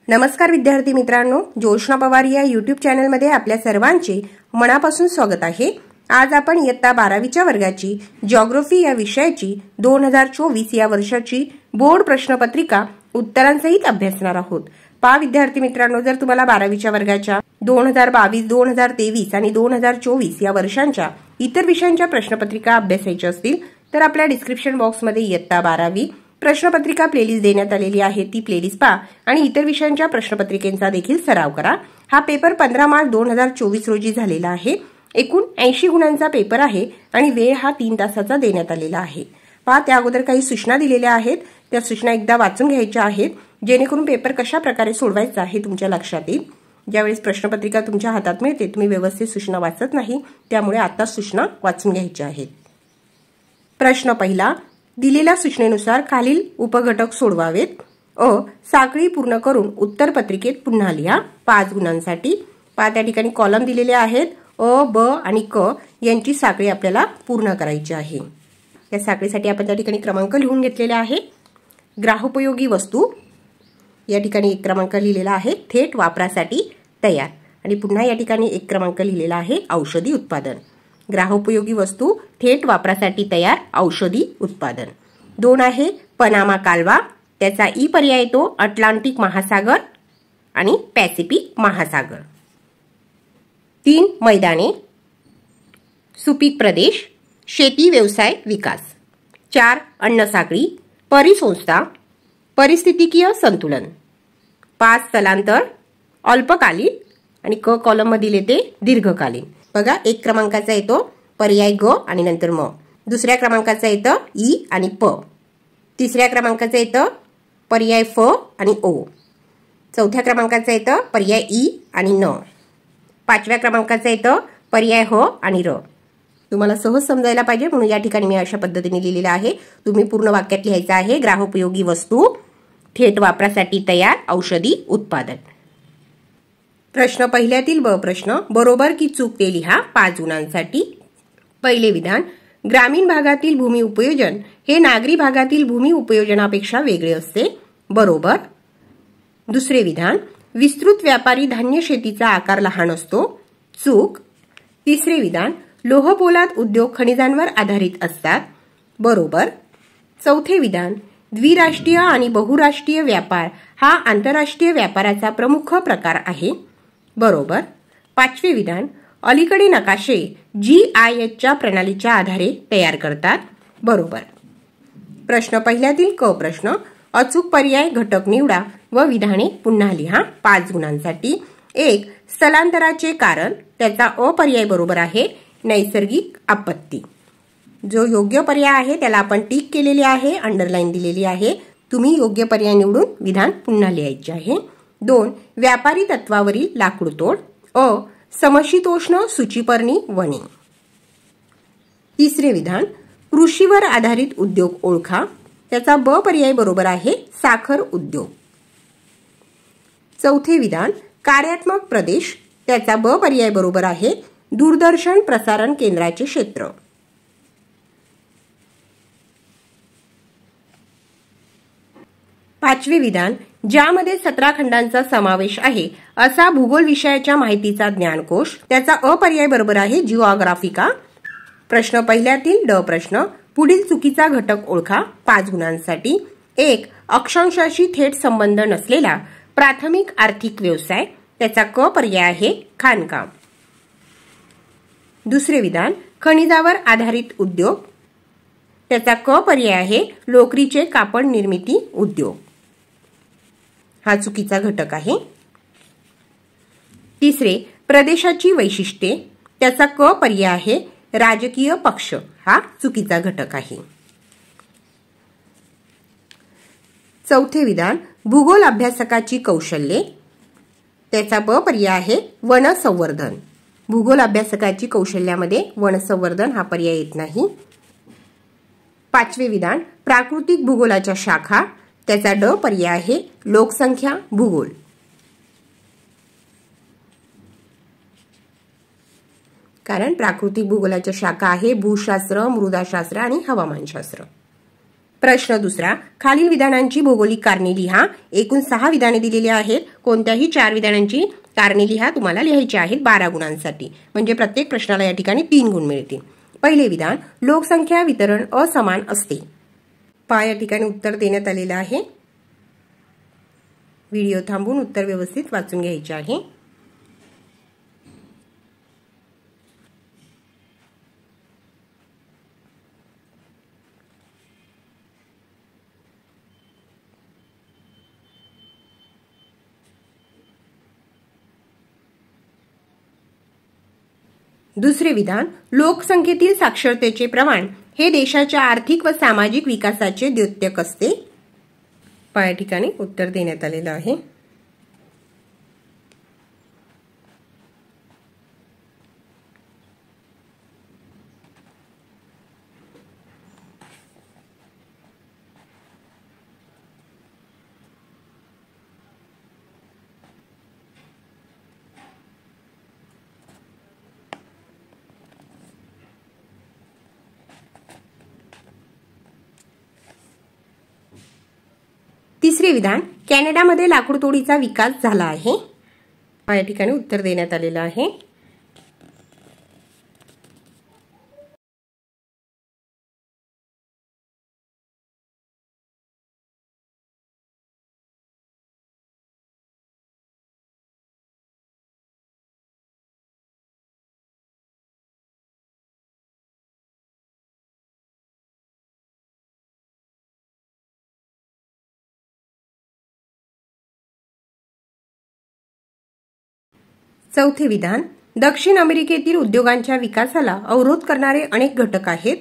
नमस्कार विद्यार्थी मित्रांनो, ज्योत्स्ना पवार या YouTube चॅनलमध्ये आपल्या सर्वांचे मनापासून स्वागत आहे। आज आपण इयत्ता 12वीच्या वर्गाची जिओग्राफी या विषयाची 2024 या वर्षाची बोर्ड प्रश्नपत्रिका उत्तरांसहित अभ्यासणार आहोत। पहा विद्यार्थी मित्रांनो, जर तुम्हाला 12वीच्या वर्गाच्या 2022, 2023 आणि 2024 या वर्षांच्या इतर विषयांच्या प्रश्नपत्रिका अभ्यासायच्या असतील तर आपल्या डिस्क्रिप्शन बॉक्समध्ये इयत्ता 12वी प्रश्नपत्रिका प्लेलिस्ट देण्यात आलेली आहे। ती प्लेलिस्ट पहा आणि इतर विषयांच्या प्रश्नपत्रिकेचा देखील सराव करा। हा पेपर 15 मार्च 2024 रोजी झालेला आहे। एकूण 80 गुणांचा पेपर आहे आणि वेळ हा 3 तासाचा देण्यात आलेला आहे। पहा, त्या अगोदर काही सूचना दिलेल्या आहेत, त्या सूचना एकदा वाचून घ्यायच्या आहेत जेणेकरून पेपर कशा प्रकारे सोडवायचा आहे तुमच्या लक्षात येईल। ज्यावेळेस प्रश्नपत्रिका तुमच्या हातात मिळते तुम्ही व्यवस्थित सूचना वाचत नाही, त्यामुळे आता सूचना वाचून घ्यायच्या आहेत। प्रश्न पहिला, दिलेल्या सूचनेनुसार खालील उपघटक सोडवावेत। अ, साखळी पूर्ण करून उत्तरपत्रिकेत पुन्हा लिहा 5 गुणांसाठी। पहा, त्या ठिकाणी कॉलम दिलेले आहेत। अ, ब आणि क यांची साखळी आपल्याला पूर्ण करायची आहे। या साखळीसाठी आपण त्या ठिकाणी क्रमांक लिहून घेतलेले आहे। ग्राहोपयोगी वस्तू या ठिकाणी 1 क्रमांक लिहिलेला आहे, थेट वापरासाठी तयार। आणि पुन्हा या ठिकाणी 1 क्रमांक लिहिलेला आहे, औषधी उत्पादन। ग्राहोपयोगी वस्तू, थेट वापरासाठी तयार, औषधी उत्पादन। 2 आहे पनामा कालवा, त्याचा ई पर्याय येतो अटलांटिक महासागर आणि पॅसिफिक महासागर। 3 मैदाने, सुपीक प्रदेश, शेती व्यवसाय विकास। 4 अन्नसाखळी, परिसंस्था, परिस्थितिकीय संतुलन। 5 स्थलांतर, अल्पकालीन आणि क कॉलम मधील येते दीर्घकालीन। बघा, 1 क्रमांकाचा येतो पर्याय ग आणि नंतर म। दुसऱ्या क्रमांकाचा येतं ई आणि प। तिसऱ्या क्रमांकाचा येतं पर्याय फ आणि ओ। चौथ्या क्रमांकाचा येतं पर्याय ई आणि न। 5व्या क्रमांकाचा येतं पर्याय ह आणि र। तुम्हाला सहज समजायला पाहिजे म्हणून या ठिकाणी मी अशा पद्धतीने लिहिलेलं आहे। तुम्ही पूर्ण वाक्यात लिहायचं आहे, ग्राहोपयोगी वस्तू, थेट वापरासाठी तयार, औषधी उत्पादन। प्रश्न पहिल्यातील ब प्रश्न, बरोबर की चूक ते लिहा 5 गुणांसाठी। पहिले विधान, ग्रामीण भागातील भूमी उपयोजन हे नागरी भागातील भूमी उपयोजनापेक्षा वेगळे असते, बरोबर। दुसरे विधान, विस्तृत व्यापारी धान्य शेतीचा आकार लहान असतो, चूक। तिसरे विधान, लोहपोलाद उद्योग खनिजांवर आधारित असतात, बरोबर। चौथे विधान, द्विराष्ट्रीय आणि बहुराष्ट्रीय व्यापार हा आंतरराष्ट्रीय व्यापाराचा प्रमुख प्रकार आहे, बरोबर। 5वे विधान, अलीकडे नकाशे GISच्या प्रणालीच्या आधारे तयार करतात, बरोबर। प्रश्न पहिल्यातील क प्रश्न, अचूक पर्याय घटक निवडा व विधाने पुन्हा लिहा 5 गुणांसाठी। 1 स्थलांतराचे कारण, त्याचा अ पर्याय बरोबर आहे, नैसर्गिक आपत्ती। जो योग्य पर्याय आहे त्याला आपण टिक केलेली आहे, अंडरलाईन दिलेली आहे। तुम्ही योग्य पर्याय निवडून विधान पुन्हा लिहायचे आहे। 2 व्यापारी तत्वावरील लाकूडतोड, अ समशीतोष्ण सूचीपर्णी वने। तिसरे विधान, कृषीवर आधारित उद्योग ओळखा, त्याचा ब पर्याय बरोबर आहे, साखर उद्योग। चौथे विधान, कार्यात्मक प्रदेश, त्याचा ब पर्याय बरोबर आहे, दूरदर्शन प्रसारण केंद्राचे क्षेत्र। 5वे विधान, ज्यामध्ये 17 खंडांचा समावेश आहे असा भूगोल विषयाच्या माहितीचा ज्ञानकोश, त्याचा अ पर्याय बरोबर आहे, जिओग्राफिका। प्रश्न पहिल्यातील ड प्रश्न, पुढील चुकीचा घटक ओळखा 5 गुणांसाठी। 1 अक्षांशाशी थेट संबंध नसलेला प्राथमिक आर्थिक व्यवसाय, त्याचा क पर्याय आहे, खाणकाम। दुसरे विधान, खनिजावर आधारित उद्योग, त्याचा क पर्याय आहे, लोकरीचे कापड निर्मिती उद्योग। हा चुकीचा घटक आहे। तिसरे, प्रदेशाची वैशिष्ट्ये, त्याचा क पर्याय आहे, राजकीय पक्ष, हा चुकीचा घटक आहे। चौथे विधान, भूगोल अभ्यासकाची कौशल्ये, त्याचा ब पर्याय आहे, वन संवर्धन। भूगोल अभ्यासकाची कौशल्यामध्ये वन संवर्धन हा पर्याय येत नाही। 5वे विधान, प्राकृतिक भूगोलाच्या शाखा, त्याचा ड पर्याय आहे, लोकसंख्या भूगोल। कारण प्राकृतिक भूगोलाच्या शाखा आहे भूशास्त्र, मृदाशास्त्र आणि हवामानशास्त्र। प्रश्न दुसरा, खालील विधानांची भौगोलिक कारणे लिहा। एकूण 6 विधाने दिलेली आहेत। कोणत्याही 4 विधानांची कारणे लिहा, तुम्हाला लिहायची आहेत 12 गुणांसाठी, म्हणजे प्रत्येक प्रश्नाला या ठिकाणी 3 गुण मिळतील। पहिले विधान, लोकसंख्या वितरण असमान असते। या ठिकाणी उत्तर देण्यात आलेलं आहे। व्हिडिओ थांबवून उत्तर व्यवस्थित वाचून घ्यायचे आहे। दुसरे विधान, लोकसंख्येतील साक्षरतेचे प्रमाण हे देशाच्या आर्थिक व सामाजिक विकासाचे द्योतक असते। या ठिकाणी उत्तर देण्यात आलेलं आहे। तिसरे विधान, कॅनडामध्ये लाकूड तोडीचा विकास झाला आहे। या ठिकाणी उत्तर देण्यात आलेलं आहे। चौथे विधान, दक्षिण अमेरिकेतील उद्योगांच्या विकासाला अवरोध करणारे अनेक घटक आहेत।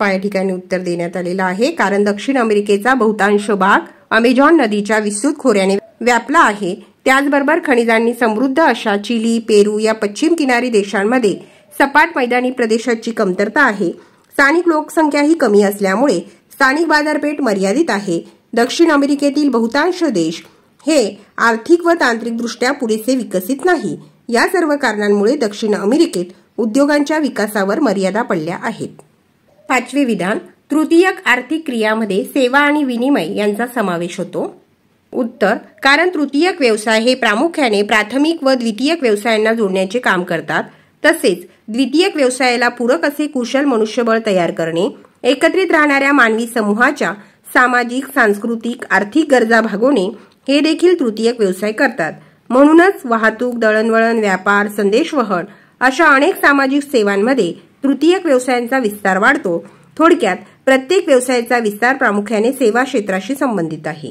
या ठिकाणी उत्तर देण्यात आलेलं आहे, कारण दक्षिण अमेरिकेचा बहुतांश भाग अमेझॉन नदीच्या विस्तृत खोऱ्याने व्यापला आहे। त्याचबरोबर खनिजांनी समृद्ध अशा चिली, पेरू या पश्चिम किनारी देशांमध्ये सपाट मैदानी प्रदेशाची कमतरता आहे। स्थानिक लोकसंख्याही कमी असल्यामुळे स्थानिक बाजारपेठ मर्यादित आहे। दक्षिण अमेरिकेतील बहुतांश देश हे आर्थिक व तांत्रिकदृष्ट्या पुरेसे विकसित नाही। या सर्व कारणांमुळे दक्षिण अमेरिकेत उद्योगांच्या विकासावर मर्यादा पडल्या आहेत। पाचवे विधान, तृतीयक आर्थिक क्रियामध्ये सेवा आणि विनिमय यांचा समावेश होतो। उत्तर, कारण तृतीयक व्यवसाय हे प्रामुख्याने प्राथमिक व द्वितीयक व्यवसायांना जोडण्याचे काम करतात। तसेच द्वितीयक व्यवसायाला पूरक असे कुशल मनुष्यबळ तयार करणे, एकत्रित राहणाऱ्या मानवी समूहाच्या सामाजिक, सांस्कृतिक, आर्थिक गरजा भागवणे हे देखील तृतीयक व्यवसाय करतात। म्हणूनच वाहतूक, दळणवळण, व्यापार, संदेशवहन अशा अनेक सामाजिक सेवांमध्ये तृतीयक व्यवसायांचा विस्तार वाढतो। थोडक्यात प्रत्येक व्यवसायाचा विस्तार प्रामुख्याने सेवा क्षेत्राशी संबंधित आहे।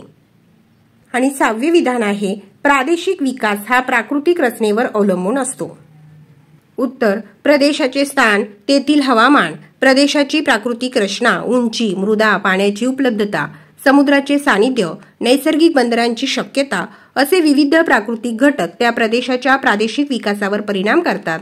आणि 6वे विधान आहे, प्रादेशिक विकास हा प्राकृतिक रचनेवर अवलंबून असतो। उत्तर, प्रदेशाचे स्थान, तेथील हवामान, प्रदेशाची प्राकृतिक रचना, उंची, मृदा, पाण्याची उपलब्धता, समुद्राचे सानिध्य, नैसर्गिक बंदरांची शक्यता असे विविध प्राकृतिक घटक त्या प्रदेशाच्या प्रादेशिक विकासावर परिणाम करतात।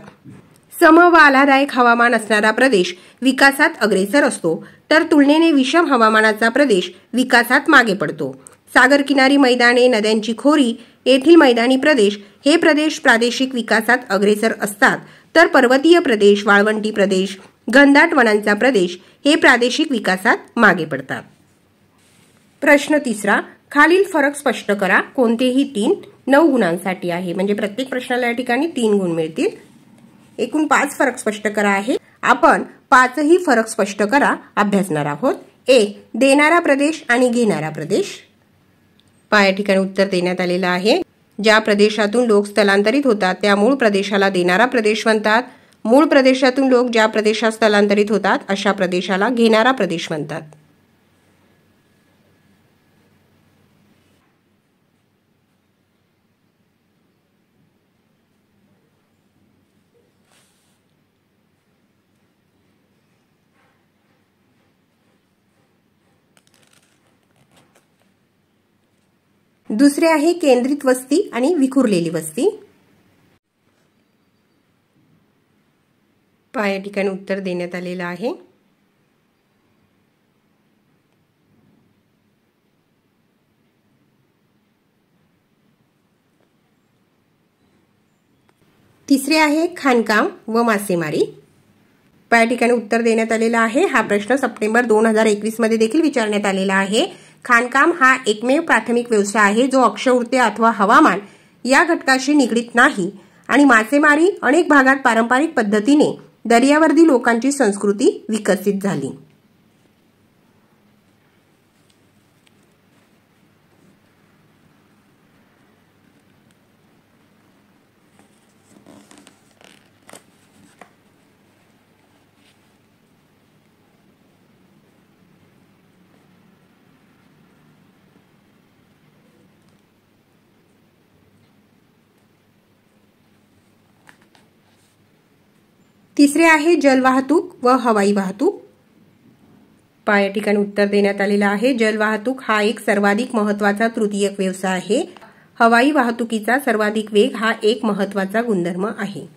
सम व आल्हाददायक हवामान असणारा प्रदेश विकासात अग्रेसर असतो, तर तुलनेने विषम हवामानाचा प्रदेश विकासात मागे पडतो। सागर किनारी मैदाने, नद्यांची खोरी येथील मैदानी प्रदेश हे प्रदेश प्रादेशिक विकासात अग्रेसर असतात, तर पर्वतीय प्रदेश, वाळवंटी प्रदेश, घनदाट वनांचा प्रदेश हे प्रादेशिक विकासात मागे पडतात। प्रश्न तिसरा, खालील फरक स्पष्ट करा। कोणतेही 3 9 गुणांसाठी आहे, म्हणजे प्रत्येक प्रश्नाला या ठिकाणी 3 गुण मिळतील। एकूण 5 फरक स्पष्ट करा आहे। आपण 5ही फरक स्पष्ट करा अभ्यासणार आहोत। 1. देणारा प्रदेश आणि घेणारा प्रदेश। या ठिकाणी उत्तर देण्यात आलेलं आहे। ज्या प्रदेशातून लोक स्थलांतरित होतात त्या मूळ प्रदेशाला देणारा प्रदेश म्हणतात। मूळ प्रदेशातून लोक ज्या प्रदेशात स्थलांतरित होतात अशा प्रदेशाला घेणारा प्रदेश म्हणतात। दुसरे आहे केंद्रित वस्ती आणि विखुरलेली वस्ती। या ठिकाणी उत्तर देण्यात आलेलं आहे। तिसरे आहे खाणकाम व मासेमारी। या ठिकाणी उत्तर देण्यात आलेलं आहे। हा प्रश्न सप्टेंबर 2021 मध्ये देखील विचारण्यात आलेला आहे। खाणकाम हा एकमेव प्राथमिक व्यवसाय आहे जो अक्षय ऊर्जा अथवा हवामान या घटकाशी निगडित नाही आणि मासेमारी अनेक भागात पारंपरिक पद्धतीने दर्यावर्दी लोकांची संस्कृती विकसित झाली। तिसरे आहे जलवाहतूक व हवाई वाहतूक। या ठिकाणी उत्तर देण्यात आलेलं आहे। जलवाहतूक हा एक सर्वाधिक महत्त्वाचा तृतीयक व्यवसाय आहे। हवाई वाहतुकीचा सर्वाधिक वेग हा एक महत्त्वाचा गुणधर्म आहे।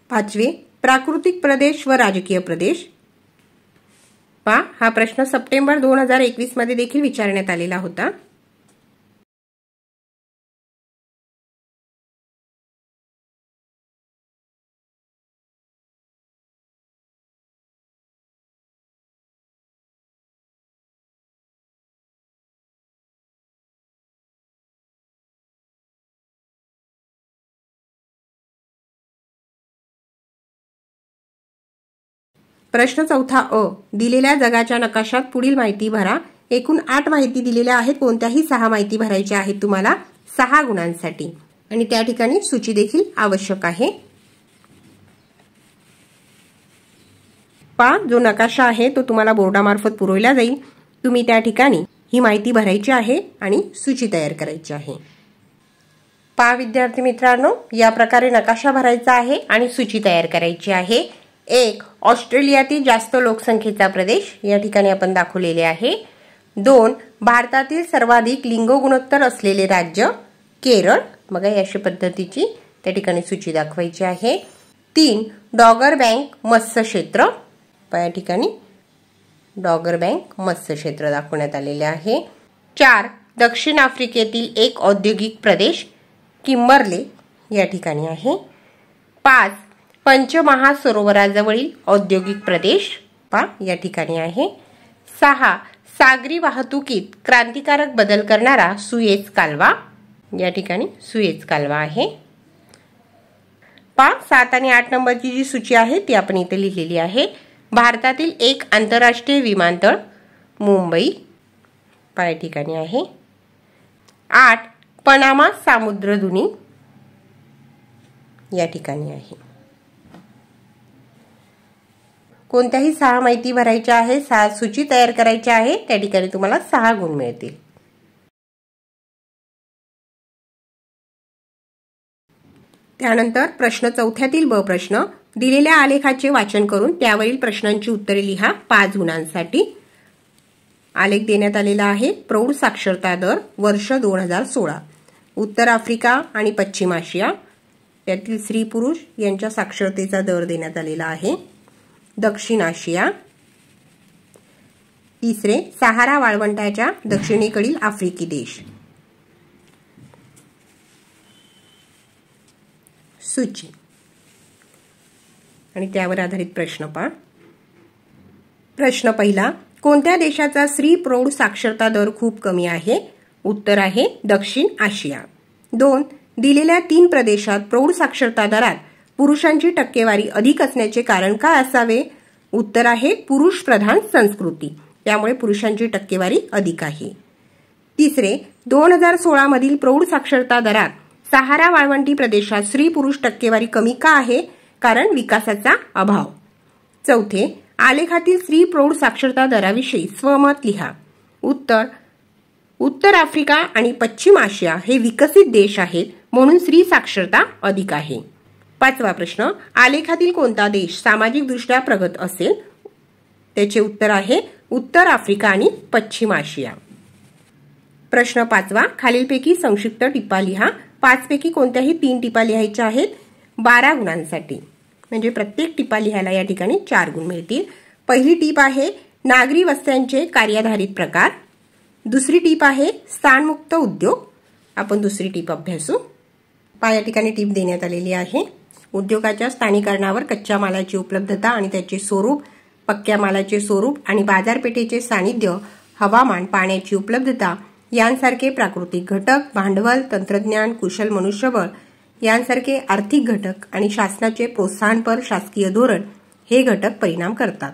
पाचवे प्राकृतिक प्रदेश व राजकीय प्रदेश। हा प्रश्न सप्टेंबर 2021 मध्ये देखील विचारण्यात आलेला होता। प्रश्न चौथा अ, दिलेल्या जगाच्या नकाशात पुढील माहिती भरा। एकूण 8 माहिती दिलेल्या आहेत। कोणत्याही 6 माहिती भरायच्या आहेत तुम्हाला 6 गुणांसाठी आणि त्या ठिकाणी सूची देखील आवश्यक आहे। जो नकाशा आहे तो तुम्हाला बोर्डामार्फत पुरवला जाईल। तुम्ही त्या ठिकाणी ही माहिती भरायची आहे आणि सूची तयार करायची आहे। विद्यार्थी मित्रांनो, या प्रकारे नकाशा भरायचा आहे आणि सूची तयार करायची आहे। 1. ऑस्ट्रेलियातील जास्त लोकसंख्येचा प्रदेश या ठिकाणी आपण दाखवलेले आहे। 2. भारतातील सर्वाधिक लिंग गुणोत्तर असलेले राज्य केरळ। मग अशा पद्धतीची त्या ठिकाणी सूची दाखवायची आहे। 3. डॉगर बँक मत्स्य क्षेत्र। या ठिकाणी डॉगर बँक मत्स्य क्षेत्र दाखवण्यात आलेले आहे। 4. दक्षिण आफ्रिकेतील एक औद्योगिक प्रदेश किम्बर्ले या ठिकाणी आहे। 5. पंचमहासरोवराजवळील औद्योगिक प्रदेश या ठिकाणी आहे। 6. सागरी वाहतुकीत क्रांतिकारक बदल करणारा सुएझ कालवा या ठिकाणी सुएझ कालवा आहे। 7 आणि 8 नंबरची जी सूची आहे ती आपण इथे लिहिलेली आहे। भारतातील एक आंतरराष्ट्रीय विमानतळ मुंबई या ठिकाणी आहे। 8. पनामा सामुद्रधुनी या ठिकाणी आहे। कोणत्याही 6 माहिती भरायच्या आहे, 6 सूची तयार करायची आहे। त्या ठिकाणी तुम्हाला 6 गुण मिळतील। त्यानंतर प्रश्न चौथ्यातील ब प्रश्न, दिलेल्या आलेखाचे वाचन करून त्यावरील प्रश्नांची उत्तरे लिहा 5 गुणांसाठी। आलेख देण्यात आलेला आहे। प्रौढ साक्षरता दर वर्ष 2016। उत्तर आफ्रिका आणि पश्चिम आशिया त्यातील स्त्री पुरुष यांच्या साक्षरतेचा दर देण्यात आलेला आहे। दक्षिण आशिया। तिसरे सहारा वाळवंटाच्या दक्षिणेकडील आफ्रिकी देश। सूची आणि त्यावर आधारित प्रश्न प्रश्न पहिला, कोणत्या देशाचा स्त्री प्रौढ साक्षरता दर खूप कमी आहे? उत्तर आहे दक्षिण आशिया। 2. दिलेल्या 3 प्रदेशात प्रौढ साक्षरता दरात पुरुषांची टक्केवारी अधिक असण्याचे कारण काय असावे? उत्तर आहे पुरुष प्रधान संस्कृती, त्यामुळे पुरुषांची टक्केवारी अधिक आहे। तिसरे, 2016 मधील प्रौढ साक्षरता दरात सहारा वाळवंटी प्रदेशात स्त्री पुरुष टक्केवारी कमी का आहे? कारण विकासाचा अभाव। चौथे, आलेखातील स्त्री प्रौढ साक्षरता दराविषयी स्वमत लिहा। उत्तर आफ्रिका आणि पश्चिम आशिया हे विकसित देश आहेत, म्हणून स्त्री साक्षरता अधिक आहे। 5वा प्रश्न, आलेखातील कोणता देश सामाजिक दृष्ट्या प्रगत असेल? त्याचे उत्तर आहे उत्तर आफ्रिका आणि पश्चिम आशिया। प्रश्न 5वा, खालीलपैकी संक्षिप्त टिपा लिहा। 5 पैकी कोणत्याही 3 टिपा लिहायच्या आहेत 12 गुणांसाठी, म्हणजे प्रत्येक टिपा लिहायला या ठिकाणी 4 गुण मिळतील। पहिली टीप आहे नागरी वस्त्यांचे कार्याधारित प्रकार। दुसरी टीप आहे स्थानमुक्त उद्योग, आपण दुसरी टीप अभ्यासू। या ठिकाणी टीप देण्यात आलेली आहे उद्योगाच्या स्थानिकरणावर कच्च्या मालाची उपलब्धता आणि त्याचे स्वरूप, पक्क्या मालाचे स्वरूप आणि बाजारपेठेचे सानिध्य, हवामान, पाण्याची उपलब्धता यांसारखे प्राकृतिक घटक, भांडवल, तंत्रज्ञान, कुशल मनुष्यबळ यांसारखे आर्थिक घटक आणि शासनाचे प्रोत्साहनपर शासकीय धोरण हे घटक परिणाम करतात।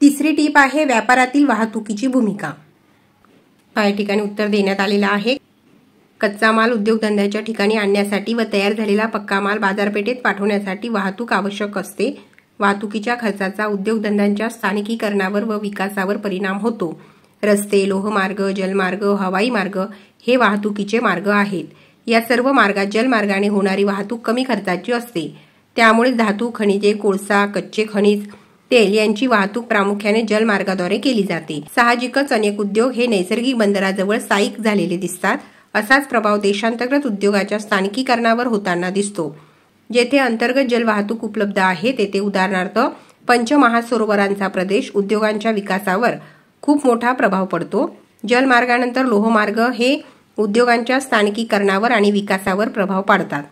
तिसरी टीप आहे व्यापारातील वाहतुकीची भूमिका। या ठिकाणी उत्तर देण्यात आलेलं आहे कच्चा माल उद्योगधंद्याच्या ठिकाणी आणण्यासाठी व तयार झालेला पक्का माल बाजारपेठेत पाठवण्यासाठी वाहतूक आवश्यक असते। वाहतुकीच्या खर्चाचा उद्योगधंद्यांच्या स्थानिकीकरणावर व विकासावर परिणाम होतो। रस्ते, लोहमार्ग, जलमार्ग, हवाई मार्ग हे वाहतुकीचे मार्ग आहेत। या सर्व मार्गात जलमार्गाने होणारी वाहतूक कमी खर्चाची असते, त्यामुळे धातू, खनिजे, कोळसा, कच्चे खनिज, तेल यांची वाहतूक प्रामुख्याने जलमार्गाद्वारे केली जाते। साहजिकच अनेक उद्योग हे नैसर्गिक बंदराजवळ स्थायिक झालेले दिसतात। असाच प्रभाव देशांतर्गत उद्योगाच्या स्थानिकीकरणावर होताना दिसतो। जेथे अंतर्गत जलवाहतूक उपलब्ध आहे तेथे उदाहरणार्थ पंचमहासरोवरांचा प्रदेश उद्योगांच्या विकासावर खूप मोठा प्रभाव पडतो। जलमार्गानंतर लोहमार्ग हे उद्योगांच्या स्थानिकीकरणावर आणि विकासावर प्रभाव पाडतात।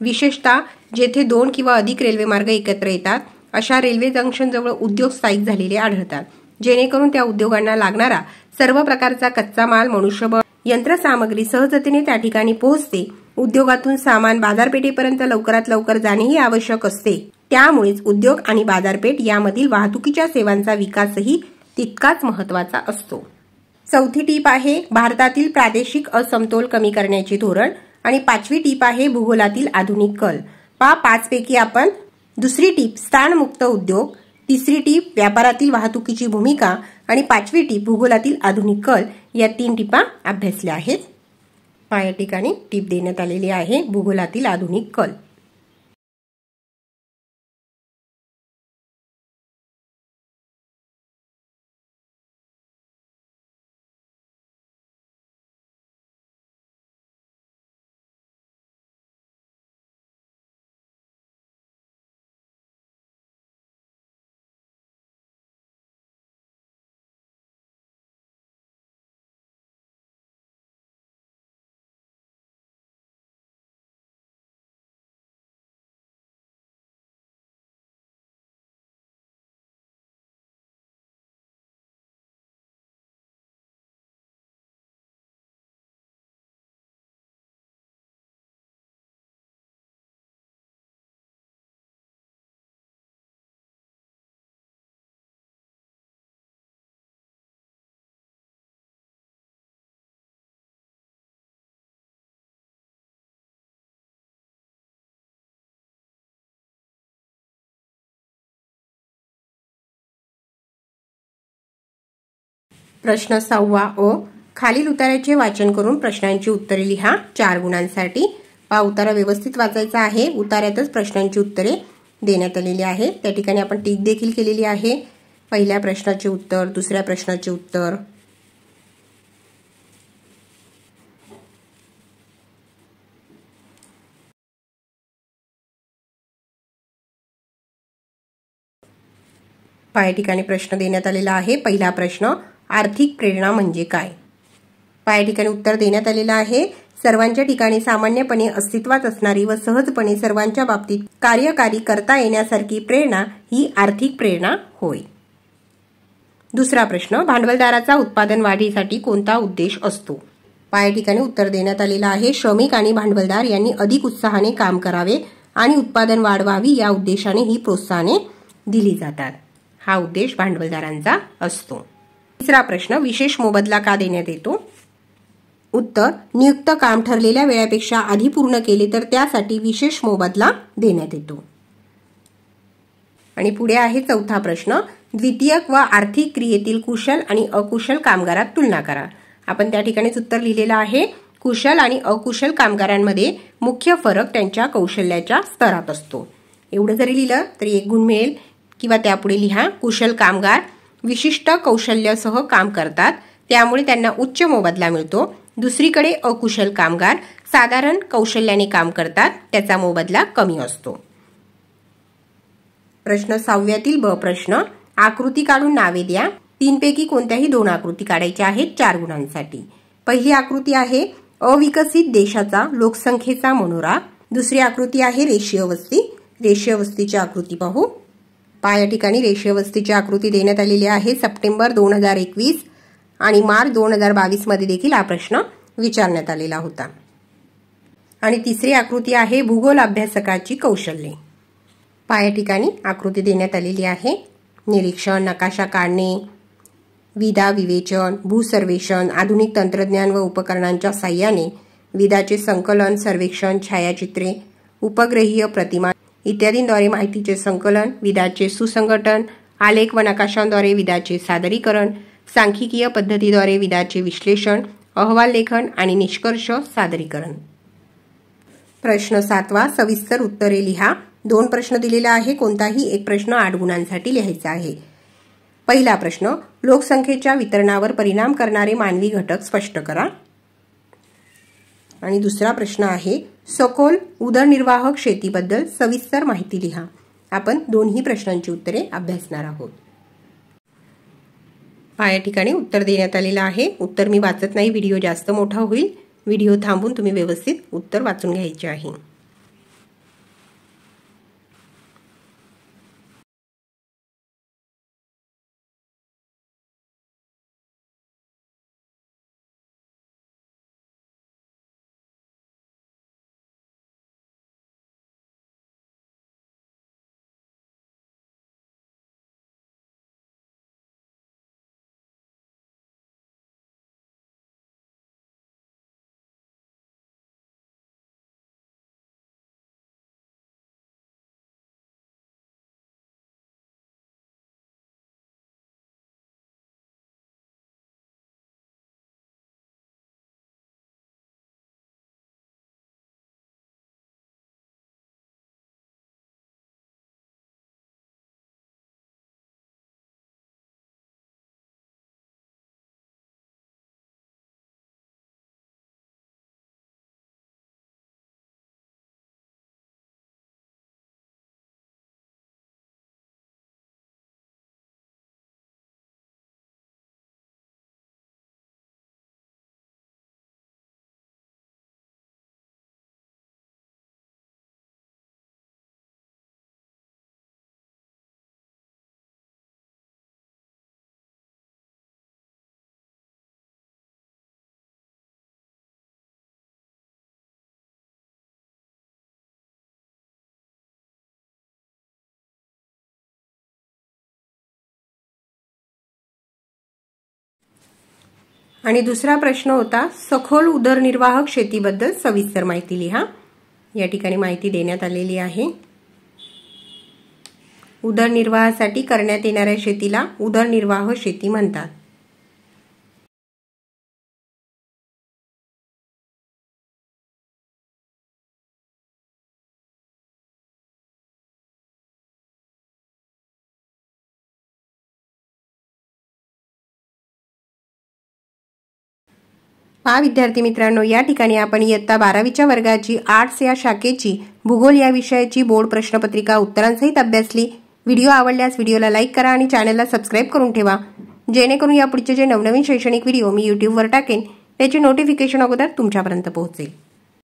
विशेषतः जेथे 2 किंवा अधिक रेल्वे मार्ग एकत्र येतात अशा रेल्वे जंक्शन जवळ उद्योग स्थायिक झालेले आढळतात, जेणेकरून त्या उद्योगांना लागणारा सर्व प्रकारचा कच्चा माल, मनुष्यबळ, यंत्रसामग्री सहजतेने त्या ठिकाणी पोहोचते। उद्योगातून सामान बाजारपेठेपर्यंत लवकरात लवकर जाणेही आवश्यक असते। त्यामुळेच उद्योग आणि बाजारपेठ यामधील वाहतुकीच्या सेवांचा विकासही तितकाच महत्त्वाचा असतो। चौथी टीप आहे भारतातील प्रादेशिक असमतोल कमी करण्याचे धोरण आणि 5वी टीप आहे भूगोलातील आधुनिक कल। 5 पैकी आपण दुसरी टीप स्थानमुक्त उद्योग, तिसरी टीप व्यापारातील वाहतुकीची भूमिका आणि 5वी टीप भूगोलातील आधुनिक कल या 3 टिपा अभ्यासल्या आहेत। या ठिकाणी टीप देण्यात आलेली आहे भूगोलातील आधुनिक कल। प्रश्न 6वा अ, खालील उताऱ्याचे वाचन करून प्रश्नांची उत्तरे लिहा 4 गुणांसाठी। उतारा व्यवस्थित वाचायचा आहे। उताऱ्यातच प्रश्नांची उत्तरे देण्यात आलेली आहे। त्या ठिकाणी आपण टीक देखील केलेली आहे। पहिल्या प्रश्नाचे उत्तर, दुसऱ्या प्रश्नाचे उत्तर, या ठिकाणी प्रश्न देण्यात आलेला आहे। पहिला प्रश्न, आर्थिक प्रेरणा म्हणजे काय? या ठिकाणी उत्तर देण्यात आलेलं आहे सर्वांच्या ठिकाणी सामान्यपणे अस्तित्वात असणारी व सहजपणे सर्वांच्या बाबतीत कार्यकारी करता येण्यासारखी प्रेरणा ही आर्थिक प्रेरणा होय। दुसरा प्रश्न, भांडवलदाराचा उत्पादन वाढीसाठी कोणता उद्देश असतो? या ठिकाणी उत्तर देण्यात आलेलं आहे श्रमिक आणि भांडवलदार यांनी अधिक उत्साहाने काम करावे आणि उत्पादन वाढवावी या उद्देशाने ही प्रोत्साहने दिली जातात। हा उद्देश भांडवलदारांचा असतो। तिसरा प्रश्न, विशेष मोबदला का देण्यात येतो? उत्तर, नियुक्त काम ठरलेल्या वेळेपेक्षा आधी पूर्ण केले तर त्यासाठी विशेष मोबदला देण्यात येतो। आणि पुढे आहे चौथा प्रश्न, द्वितीयक व आर्थिक क्रियेतील कुशल आणि अकुशल कामगारात तुलना करा। आपण त्या ठिकाणीच उत्तर लिहिलेलं आहे। कुशल आणि अकुशल कामगारांमध्ये मुख्य फरक त्यांच्या कौशल्याच्या स्तरात असतो। एवढं जरी लिहिलं तरी 1 गुण मिळेल। किंवा त्यापुढे लिहा, कुशल कामगार विशिष्ट कौशल्यासह काम करतात त्यामुळे त्यांना उच्च मोबदला मिळतो। दुसरीकडे अकुशल कामगार साधारण कौशल्याने काम करतात, त्याचा मोबदला कमी असतो। प्रश्न 6व्यातील ब प्रश्न, आकृती काढून नावे द्या। 3 पैकी कोणत्याही 2 आकृती काढायच्या आहेत 4 गुणांसाठी। पहिली आकृती आहे अविकसित देशाचा लोकसंख्येचा मनोरा। दुसरी आकृती आहे रेषीय वस्ती। रेषीय वस्तीची आकृती पाहू। या ठिकाणी रेषीय वस्तीची आकृती देण्यात आलेली आहे। सप्टेंबर 2021 आणि मार्च 2022 मध्ये देखील हा प्रश्न विचारण्यात आलेला होता। आणि तिसरी आकृती आहे भूगोल अभ्यासकाची कौशल्ये। या ठिकाणी आकृती देण्यात आलेली आहे। निरीक्षण, नकाशा काढणे, विदा विवेचन, भूसर्वेक्षण, आधुनिक तंत्रज्ञान व उपकरणांच्या साहाय्याने विदाचे संकलन, सर्वेक्षण, छायाचित्रे, उपग्रहीय प्रतिमा इत्यादींद्वारे माहितीचे संकलन, विदाचे सुसंघटन, आलेख व नकाशांद्वारे विदाचे सादरीकरण, सांख्यिकीय पद्धतीद्वारे विदाचे विश्लेषण, अहवाल लेखन आणि निष्कर्ष सादरीकरण। प्रश्न 7वा, सविस्तर उत्तरे लिहा। 2 प्रश्न दिलेला आहे, कोणताही एक प्रश्न 8 गुणांसाठी लिहायचा आहे। पहिला प्रश्न, लोकसंख्येच्या वितरणावर परिणाम करणारे मानवी घटक स्पष्ट करा। आणि दुसरा प्रश्न आहे, सखोल उदरनिर्वाहक शेतीबद्दल सविस्तर माहिती लिहा। आपण दोन्ही प्रश्नांची उत्तरे अभ्यासणार आहोत। या ठिकाणी उत्तर देण्यात आलेलं आहे। उत्तर मी वाचत नाही, व्हिडिओ जास्त मोठा होईल। व्हिडिओ थांबून तुम्ही व्यवस्थित उत्तर वाचून घ्यायचे आहे। आणि दुसरा प्रश्न होता, सखोल उदरनिर्वाहक शेतीबद्दल सविस्तर माहिती लिहा। या ठिकाणी माहिती देण्यात आलेली आहे। उदरनिर्वाहासाठी करण्यात येणाऱ्या शेतीला उदरनिर्वाह शेती म्हणतात। विद्यार्थी मित्रांनो, या ठिकाणी आपण इयत्ता 12वीच्या वर्गाची आर्ट्स या शाखेची भूगोल या विषयाची बोर्ड प्रश्नपत्रिका उत्तरांसहित अभ्यासली। व्हिडिओ आवडल्यास व्हिडिओला लाईक करा आणि चॅनलला सबस्क्राइब करून ठेवा, जेणेकरून यापुढचे जे नवनवीन शैक्षणिक व्हिडिओ मी YouTube वर टाकेन त्याचे नोटिफिकेशन अगोदर तुमच्यापर्यंत पोहोचेल।